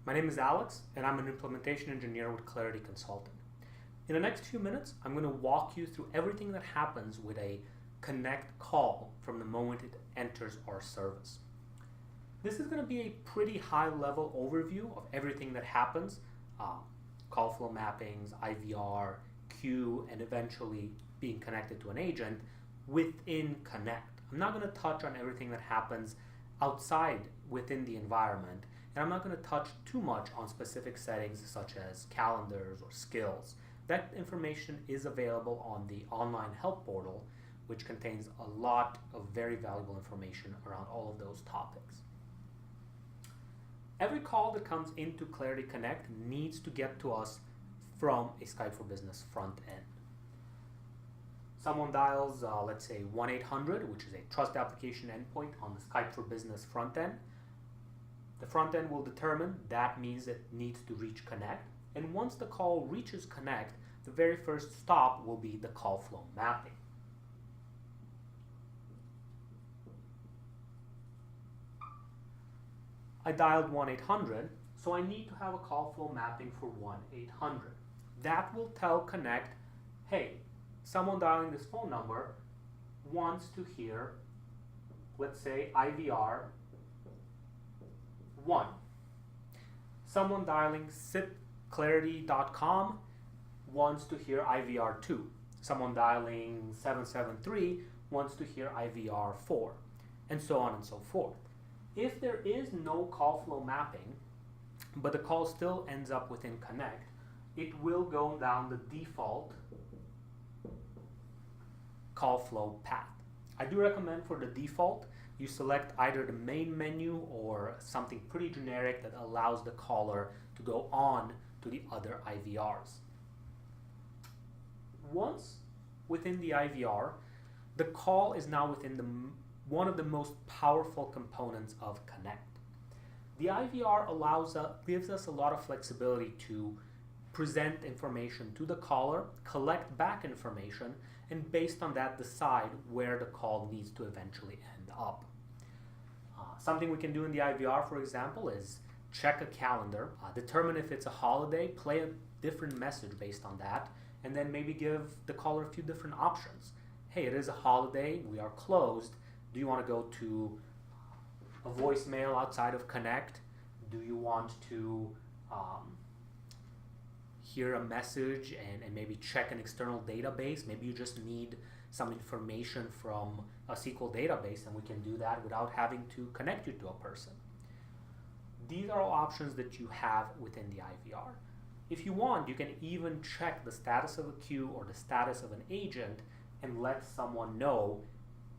My name is Alex, and I'm an implementation engineer with Clarity Consulting. In the next few minutes, I'm going to walk you through everything that happens with a connect call from the moment it enters our service. This is going to be a pretty high-level overview of everything that happens, call flow mappings, IVR, queue, and eventually being connected to an agent within Connect. I'm not going to touch on everything that happens outside within the environment, and I'm not going to touch too much on specific settings such as calendars or skills. That information is available on the online help portal, which contains a lot of very valuable information around all of those topics. Every call that comes into Clarity Connect needs to get to us from a Skype for Business front end. Someone dials, let's say 1-800, which is a trust application endpoint on the Skype for Business front end. The front end will determine that means it needs to reach Connect. And once the call reaches Connect, the very first stop will be the call flow mapping. I dialed 1-800, so I need to have a call flow mapping for 1-800. That will tell Connect, hey, someone dialing this phone number wants to hear, let's say, IVR 1. Someone dialing sipclarity.com wants to hear IVR 2. Someone dialing 773 wants to hear IVR 4, and so on and so forth. If there is no call flow mapping, but the call still ends up within Connect, it will go down the default call flow path. I do recommend for the default, you select either the main menu or something pretty generic that allows the caller to go on to the other IVRs. Once within the IVR, the call is now within one of the most powerful components of Connect. The IVR gives us a lot of flexibility to present information to the caller, collect back information, and based on that decide where the call needs to eventually end up. Something we can do in the IVR, for example, is check a calendar, determine if it's a holiday, play a different message based on that, and then maybe give the caller a few different options. Hey, it is a holiday, we are closed. Do you want to go to a voicemail outside of Connect? Do you want to hear a message and maybe check an external database? Maybe you just need some information from a SQL database, and we can do that without having to connect you to a person. These are all options that you have within the IVR. If you want, you can even check the status of a queue or the status of an agent and let someone know,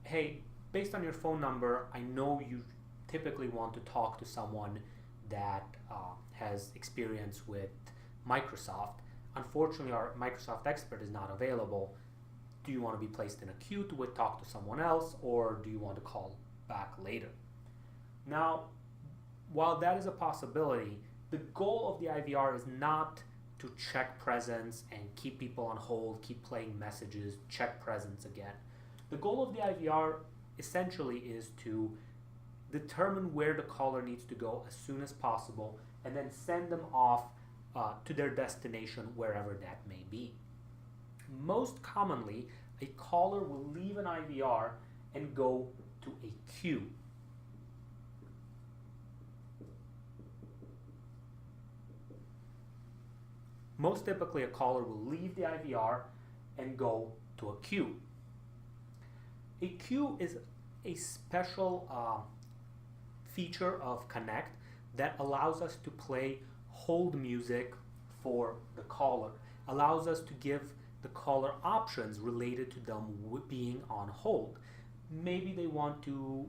hey, based on your phone number, I know you typically want to talk to someone that has experience with Microsoft. Unfortunately, our Microsoft expert is not available. Do you want to be placed in a queue to talk to someone else, or do you want to call back later? Now, while that is a possibility, the goal of the IVR is not to check presence and keep people on hold, keep playing messages, check presence again. The goal of the IVR essentially is to determine where the caller needs to go as soon as possible and then send them off to their destination, wherever that may be. Most commonly, a caller will leave an IVR and go to a queue. Most typically, a caller will leave the IVR and go to a queue. A queue is a special feature of Connect that allows us to play hold music for the caller, allows us to give the caller options related to them being on hold. Maybe they want to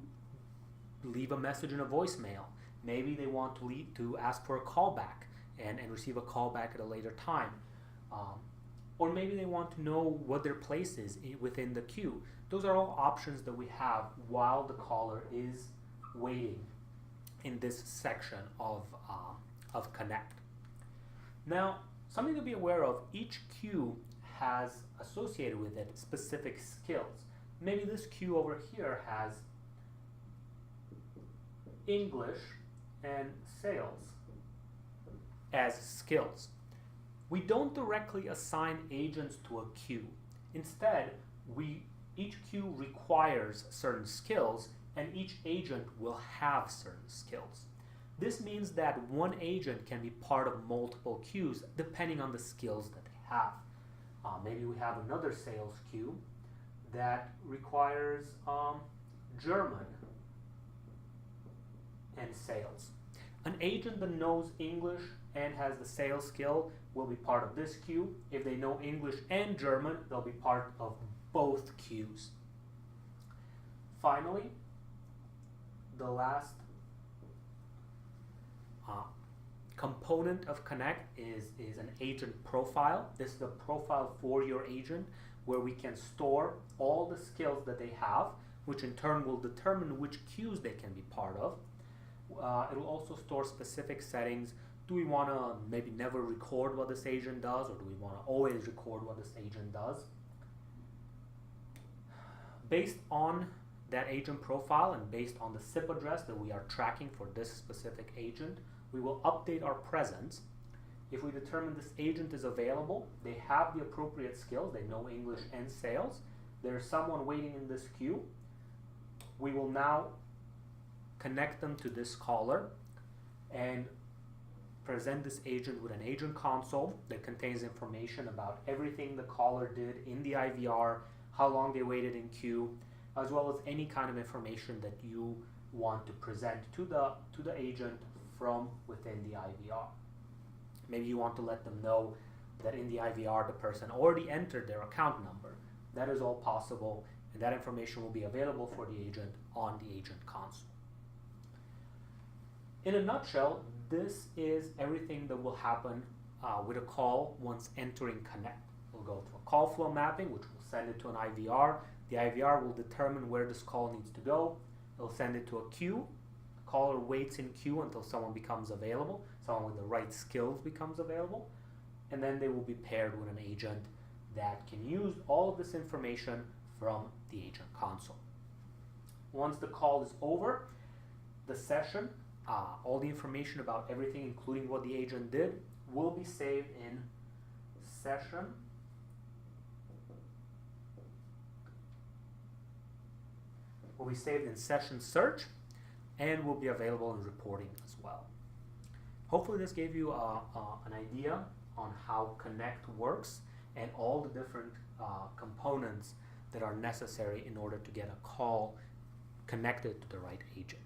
leave a message in a voicemail. Maybe they want to ask for a callback and receive a callback at a later time. Or maybe they want to know what their place is within the queue. Those are all options that we have while the caller is waiting in this section of Connect. Now, something to be aware of, each queue has associated with it specific skills. Maybe this queue over here has English and sales. as skills. We don't directly assign agents to a queue. Instead, each queue requires certain skills, and each agent will have certain skills. This means that one agent can be part of multiple queues depending on the skills that they have. Maybe we have another sales queue that requires German and sales. An agent that knows English and has the sales skill will be part of this queue. If they know English and German, they'll be part of both queues. Finally, the last component of Connect is an agent profile. This is a profile for your agent where we can store all the skills that they have, which in turn will determine which queues they can be part of. It will also store specific settings. Do we want to maybe never record what this agent does, or do we want to always record what this agent does? Based on that agent profile and based on the SIP address that we are tracking for this specific agent, we will update our presence. If we determine this agent is available, they have the appropriate skills, they know English and sales, there's someone waiting in this queue, we will now connect them to this caller and present this agent with an agent console that contains information about everything the caller did in the IVR, how long they waited in queue, as well as any kind of information that you want to present to the agent from within the IVR. Maybe you want to let them know that in the IVR the person already entered their account number. That is all possible, and that information will be available for the agent on the agent console. In a nutshell, this is everything that will happen with a call once entering Connect. We'll go through a call flow mapping, which will send it to an IVR. The IVR will determine where this call needs to go. It'll send it to a queue. The caller waits in queue until someone becomes available, someone with the right skills becomes available, and then they will be paired with an agent that can use all of this information from the agent console. Once the call is over, the session, all the information about everything, including what the agent did, will be saved in session search, and will be available in reporting as well. Hopefully this gave you an idea on how Connect works and all the different components that are necessary in order to get a call connected to the right agent.